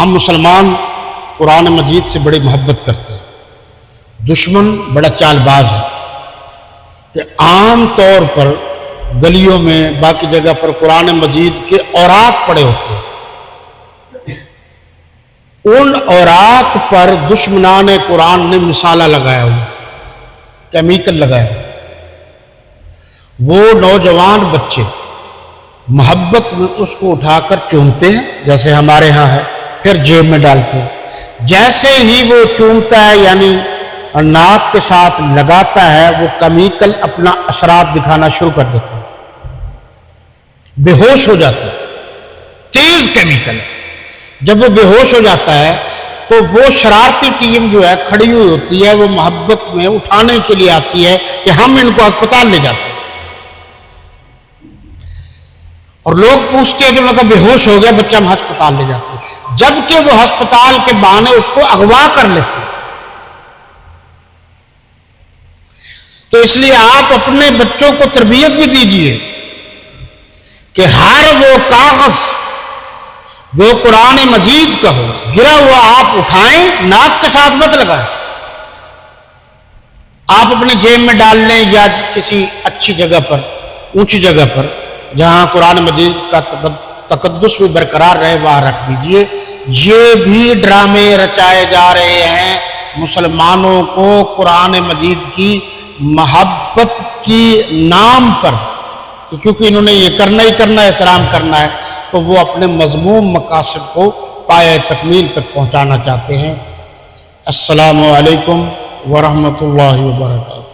ہم مسلمان قرآن مجید سے بڑی محبت کرتے ہیں۔ دشمن بڑا چال باز ہے کہ عام طور پر گلیوں میں باقی جگہ پر قرآن مجید کے اوراق پڑے ہوتے ہیں، ان اوراق پر دشمنان قرآن نے مسالہ لگایا ہوا ہے، کیمیکل لگایا ہوا ہے۔ وہ نوجوان بچے محبت میں اس کو اٹھا کر چومتے ہیں، جیسے ہمارے ہاں ہے، پھر جیب میں ڈالتے ہیں۔ جیسے ہی وہ چومتا ہے یعنی ناک کے ساتھ لگاتا ہے، وہ کیمیکل اپنا اثرات دکھانا شروع کر دیتا ہے، بے ہوش ہو جاتا ہے، تیز کیمیکل ہے۔ جب وہ بے ہوش ہو جاتا ہے تو وہ شرارتی ٹیم جو ہے کھڑی ہوئی ہوتی ہے، وہ محبت میں اٹھانے کے لیے آتی ہے کہ ہم ان کو ہسپتال لے جاتے ہیں، اور لوگ پوچھتے ہیں کہ لوگ بے ہوش ہو گیا بچہ، ہم ہسپتال لے جاتے ہیں، جبکہ وہ ہسپتال کے بہانے اس کو اغوا کر لیتے ہیں۔ تو اس لیے آپ اپنے بچوں کو تربیت بھی دیجئے کہ ہر وہ کاغذ جو قرآن مجید کا ہو گرا ہوا آپ اٹھائیں، ناک کے ساتھ مت لگائیں، آپ اپنی جیب میں ڈال لیں یا کسی اچھی جگہ پر، اونچی جگہ پر جہاں قرآن مجید کا تقدس بھی برقرار رہے، وہاں رکھ دیجئے۔ یہ بھی ڈرامے رچائے جا رہے ہیں مسلمانوں کو قرآن مجید کی محبت کی نام پر، کیونکہ انہوں نے یہ کرنا ہی کرنا ہے، احترام کرنا ہے، تو وہ اپنے مذموم مقاصد کو پایہ تکمیل تک پہنچانا چاہتے ہیں۔ السلام علیکم ورحمۃ اللہ وبرکاتہ۔